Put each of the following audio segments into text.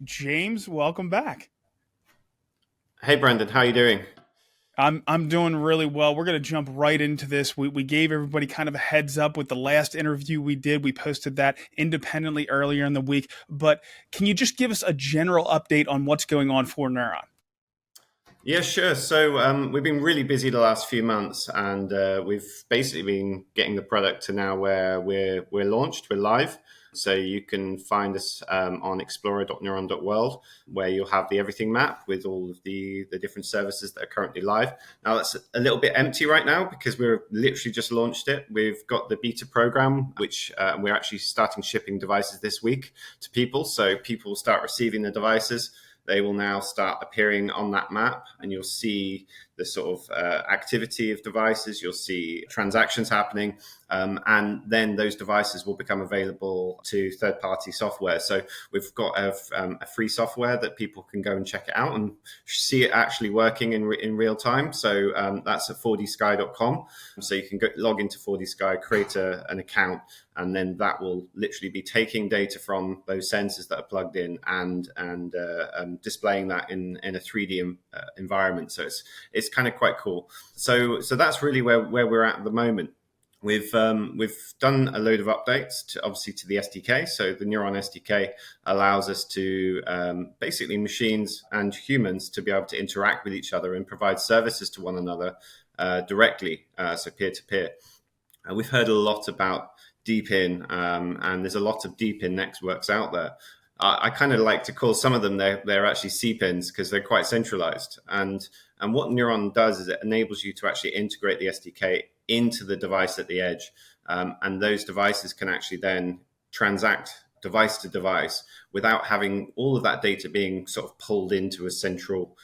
James, welcome back. Hey Brandon, how are you doing? I'm doing really well. We're going to jump right into this. We gave everybody kind of a heads up with the last interview we did. We posted that independently earlier in the week. But can you just give us a general update on what's going on for Neuron? Yeah, sure. We've been really busy the last few months, and we've basically been getting the product to now where we're launched, we're live. So you can find us on explorer.neuron.world, where you'll have the everything map with all of the different services that are currently live. Now that's a little bit empty right now because we're literally just launched it. We've got the beta program, which we're actually starting shipping devices this week to people. So people will start receiving the devices. They will now start appearing on that map, and you'll see the sort of activity of devices. You'll see transactions happening, and then those devices will become available to third-party software. So we've got a free software that people can go and check it out and see it actually working in real time. So that's at 4dsky.com. So you can log into 4dsky, create an account, and then that will literally be taking data from those sensors that are plugged in and displaying that in a 3D environment. So it's kind of quite cool. So that's really where we're at the moment. We've done a load of updates obviously to the SDK. So the Neuron SDK allows us to basically machines and humans to be able to interact with each other and provide services to one another directly, so peer to peer. We've heard a lot about DePin, and there's a lot of DePin networks out there. I kind of like to call some of them they're actually CPINs because they're quite centralized. And what Neuron does is it enables you to actually integrate the SDK into the device at the edge, and those devices can actually then transact device to device without having all of that data being sort of pulled into a central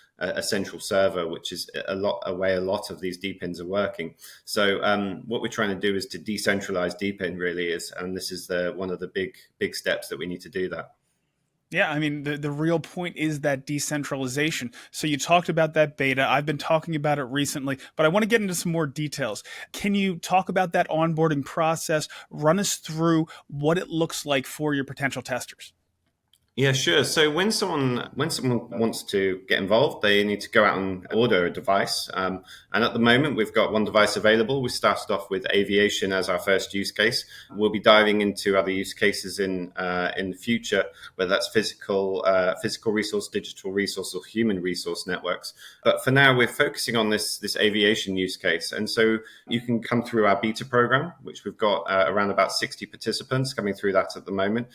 server, which is a way a lot of these DPINs are working. So what we're trying to do is to decentralize DPIN really is, and this is one of the big steps that we need to do that. Yeah, I mean, the real point is that decentralization. So you talked about that beta. I've been talking about it recently, but I want to get into some more details. Can you talk about that onboarding process? Run us through what it looks like for your potential testers. Yeah, sure. So when someone wants to get involved, they need to go out and order a device. And at the moment, we've got one device available. We started off with aviation as our first use case. We'll be diving into other use cases in the future, whether that's physical resource, digital resource, or human resource networks. But for now, we're focusing on this aviation use case. And so you can come through our beta program, which we've got around about 60 participants coming through that at the moment.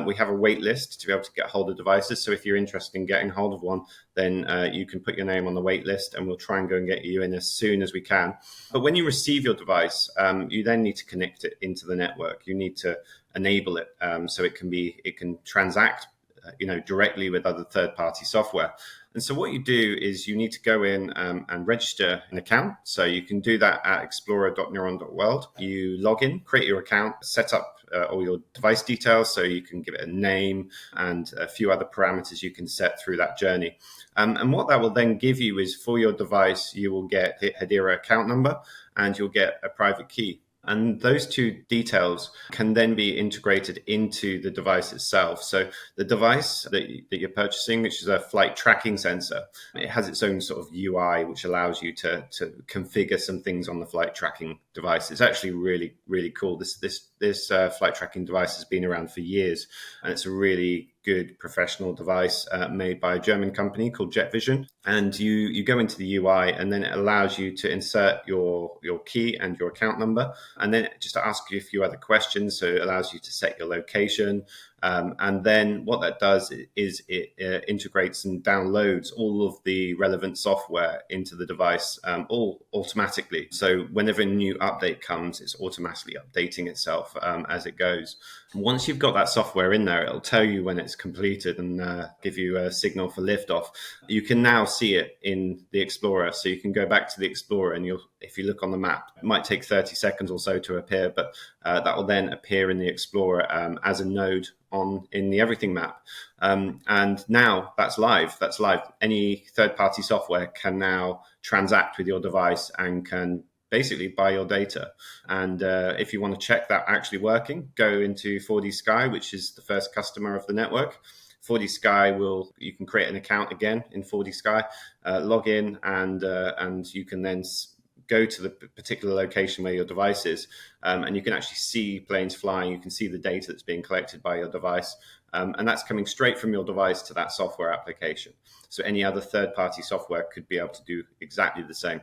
We have a wait list to be able to get hold of devices. So if you're interested in getting hold of one, then you can put your name on the wait list and we'll try and go and get you in as soon as we can. But when you receive your device, you then need to connect it into the network. You need to enable it so it can transact directly with other third-party software. And so what you do is you need to go in and register an account. So you can do that at explorer.neuron.world. You log in, create your account, set up all your device details. So you can give it a name and a few other parameters you can set through that journey. And what that will then give you is for your device, you will get the Hedera account number and you'll get a private key. And those two details can then be integrated into the device itself. So the device that you're purchasing, which is a flight tracking sensor, it has its own sort of UI, which allows you to configure some things on the flight tracking device. It's actually really, really cool. This flight tracking device has been around for years, and it's a really good professional device made by a German company called Jet Vision. And you go into the UI, and then it allows you to insert your key and your account number, and then just to ask you a few other questions. So it allows you to set your location. And then what that does is it integrates and downloads all of the relevant software into the device, all automatically. So whenever a new update comes, it's automatically updating itself as it goes. Once you've got that software in there, it'll tell you when it's completed and give you a signal for liftoff. You can now see it in the Explorer. So you can go back to the Explorer and if you look on the map, it might take 30 seconds or so to appear, but that will then appear in the Explorer as a node in the everything map. And now that's live. Any third-party software can now transact with your device and can basically buy your data. And if you want to check that actually working, go into 4D Sky, which is the first customer of the network. 40 Sky you can create an account again in 40 Sky, log in, and you can then go to the particular location where your device is, and you can actually see planes flying. You can see the data that's being collected by your device, and that's coming straight from your device to that software application. So any other third-party software could be able to do exactly the same.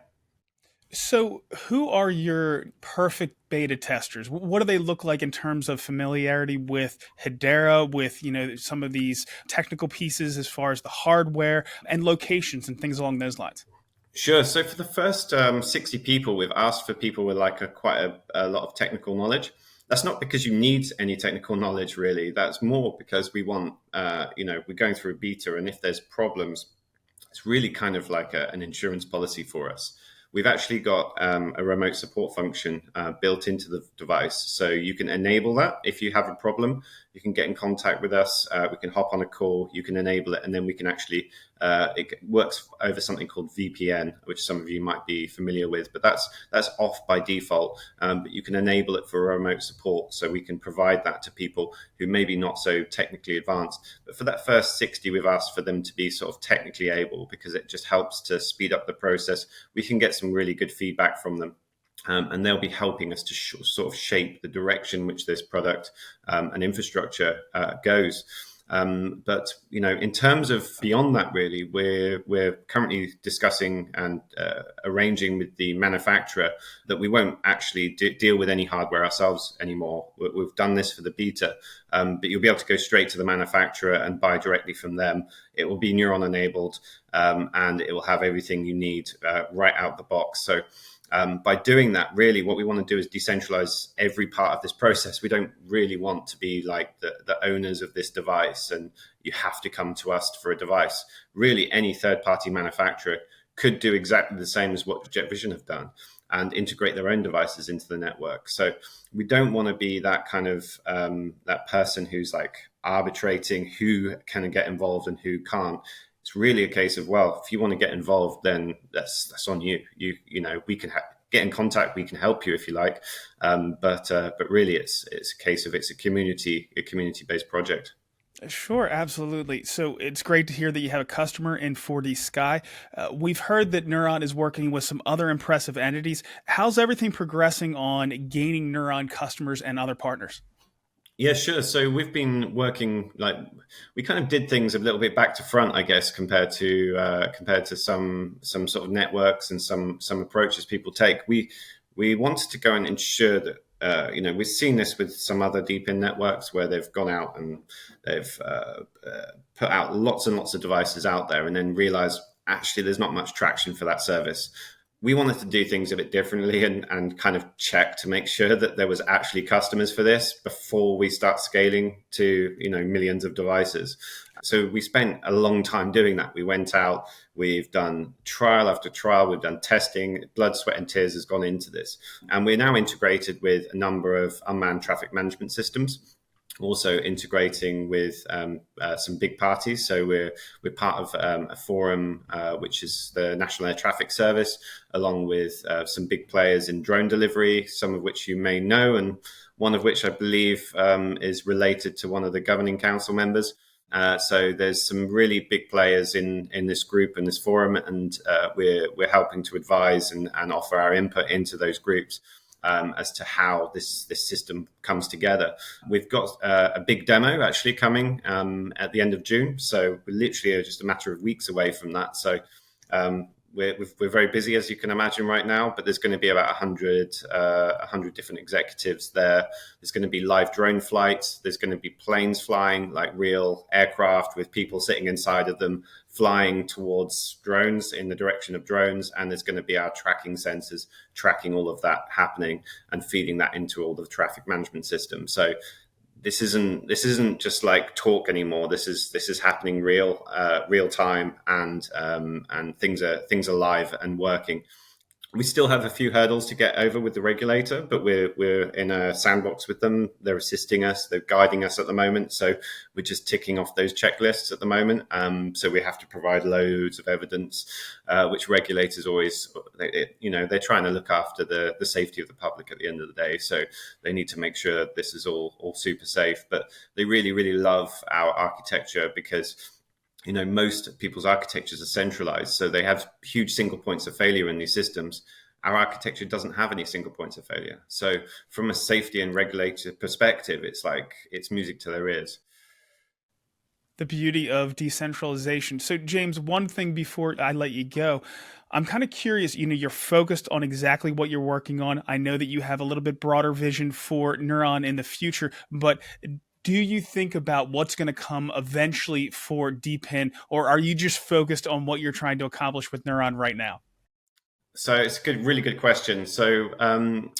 So, who are your perfect beta testers? What do they look like in terms of familiarity with Hedera, with some of these technical pieces as far as the hardware and locations and things along those lines? Sure. So for the first 60 people, we've asked for people with like quite a lot of technical knowledge. That's not because you need any technical knowledge, really. That's more because we want, we're going through a beta, and if there's problems, it's really kind of like an insurance policy for us. We've actually got a remote support function built into the device. So you can enable that. If you have a problem, you can get in contact with us. We can hop on a call. You can enable it. And then we can actually, it works over something called VPN, which some of you might be familiar with. But that's off by default. But you can enable it for remote support. So we can provide that to people who may be not so technically advanced. But for that first 60, we've asked for them to be sort of technically able, because it just helps to speed up the process. We can get some really good feedback from them. And they'll be helping us to sort of shape the direction which this product and infrastructure goes. But in terms of beyond that, really, we're currently discussing and arranging with the manufacturer that we won't actually deal with any hardware ourselves anymore. We've done this for the beta, but you'll be able to go straight to the manufacturer and buy directly from them. It will be Neuron enabled, and it will have everything you need right out the box. So by doing that, really, what we want to do is decentralize every part of this process. We don't really want to be like the owners of this device, and you have to come to us for a device. Really, any third-party manufacturer could do exactly the same as what JetVision have done and integrate their own devices into the network. So we don't want to be that kind of that person who's like arbitrating who can get involved and who can't. It's really a case of, well, if you want to get involved, then that's on you. We can get in contact. We can help you if you like, but really, it's a case of it's a community-based project. Sure, absolutely. So it's great to hear that you have a customer in 4D Sky. We've heard that Neuron is working with some other impressive entities. How's everything progressing on gaining Neuron customers and other partners? Yeah, sure. So we've been working we kind of did things a little bit back to front, I guess, compared to some sort of networks and some approaches people take. We wanted to go and ensure that we've seen this with some other DePin networks where they've gone out and they've put out lots and lots of devices out there, and then realized actually there's not much traction for that service. We wanted to do things a bit differently and kind of check to make sure that there was actually customers for this before we start scaling to, millions of devices. So we spent a long time doing that. We went out, we've done trial after trial, we've done testing, blood, sweat, and tears has gone into this. And we're now integrated with a number of unmanned traffic management systems, also integrating with some big parties. So we're part of a forum, which is the National Air Traffic Service, along with some big players in drone delivery, some of which you may know, and one of which I believe is related to one of the governing council members. So there's some really big players in this group and this forum, and we're helping to advise and offer our input into those groups. As to how this system comes together. We've got a big demo actually coming at the end of June. So we're literally just a matter of weeks away from that. So we're very busy, as you can imagine, right now, but there's going to be about 100 different executives there. There's going to be live drone flights. There's going to be planes flying, like real aircraft with people sitting inside of them, flying towards drones in the direction of drones. And there's going to be our tracking sensors tracking all of that happening and feeding that into all the traffic management system. So this isn't just like talk anymore. This is happening real time, and things are live and working. We still have a few hurdles to get over with the regulator, but we're in a sandbox with them. They're assisting us, they're guiding us at the moment. So we're just ticking off those checklists at the moment. So we have to provide loads of evidence, which regulators always, they're trying to look after the safety of the public at the end of the day. So they need to make sure this is all super safe. But they really, really love our architecture because most people's architectures are centralized, so they have huge single points of failure in these systems. Our architecture doesn't have any single points of failure. So from a safety and regulator perspective, it's music to their ears. The beauty of decentralization. So, James, one thing before I let you go, I'm kind of curious. You're focused on exactly what you're working on. I know that you have a little bit broader vision for Neuron in the future, but do you think about what's going to come eventually for DePin, or are you just focused on what you're trying to accomplish with Neuron right now? So it's a really good question. So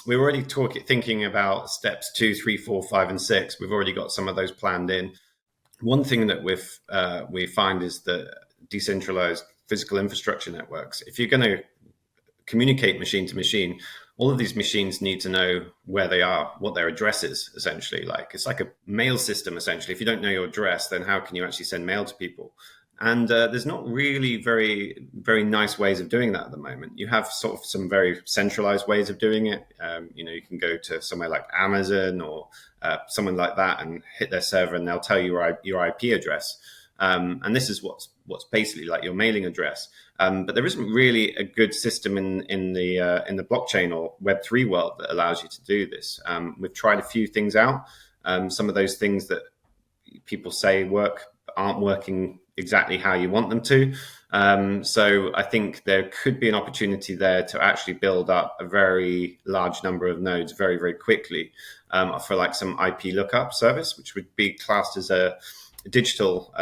we're already thinking about steps 2, 3, 4, 5, and 6. We've already got some of those planned in. One thing that we find is that decentralized physical infrastructure networks, if you're going to communicate machine to machine, all of these machines need to know where they are, what their address is, essentially. It's like a mail system, essentially. If you don't know your address, then how can you actually send mail to people? And there's not really very, very nice ways of doing that at the moment. You have sort of some very centralized ways of doing it. You can go to somewhere like Amazon or someone like that and hit their server, and they'll tell you your IP address. And this is what's basically like your mailing address. But there isn't really a good system in the blockchain or Web3 world that allows you to do this. We've tried a few things out. Some of those things that people say work aren't working exactly how you want them to. So I think there could be an opportunity there to actually build up a very large number of nodes very, very quickly for like some IP lookup service, which would be classed as a digital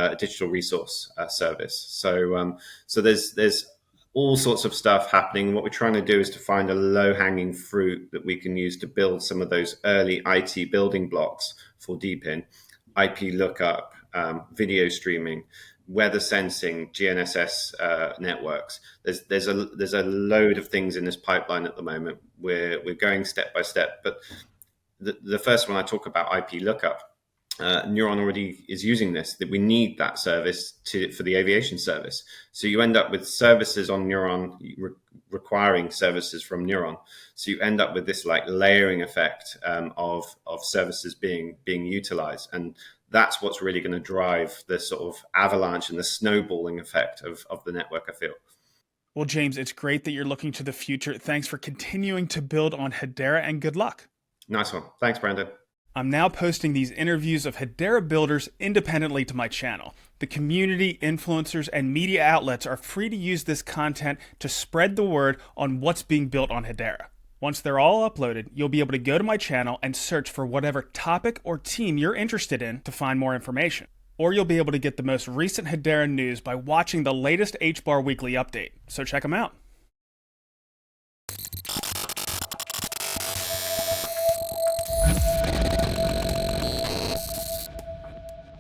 resource service. So there's all sorts of stuff happening. What we're trying to do is to find a low-hanging fruit that we can use to build some of those early IT building blocks for DePin, IP lookup, video streaming, weather sensing, GNSS networks. There's a load of things in this pipeline at the moment. We're going step by step, but the first one I talk about, IP lookup. Neuron already is using this, that we need that service for the aviation service. So you end up with services on Neuron requiring services from Neuron. So you end up with this like layering effect of services being utilized. And that's what's really going to drive the sort of avalanche and the snowballing effect of the network, I feel. Well, James, it's great that you're looking to the future. Thanks for continuing to build on Hedera, and good luck. Nice one. Thanks, Brandon. I'm now posting these interviews of Hedera builders independently to my channel. The community, influencers, and media outlets are free to use this content to spread the word on what's being built on Hedera. Once they're all uploaded, you'll be able to go to my channel and search for whatever topic or team you're interested in to find more information. Or you'll be able to get the most recent Hedera news by watching the latest HBAR Weekly Update. So check them out.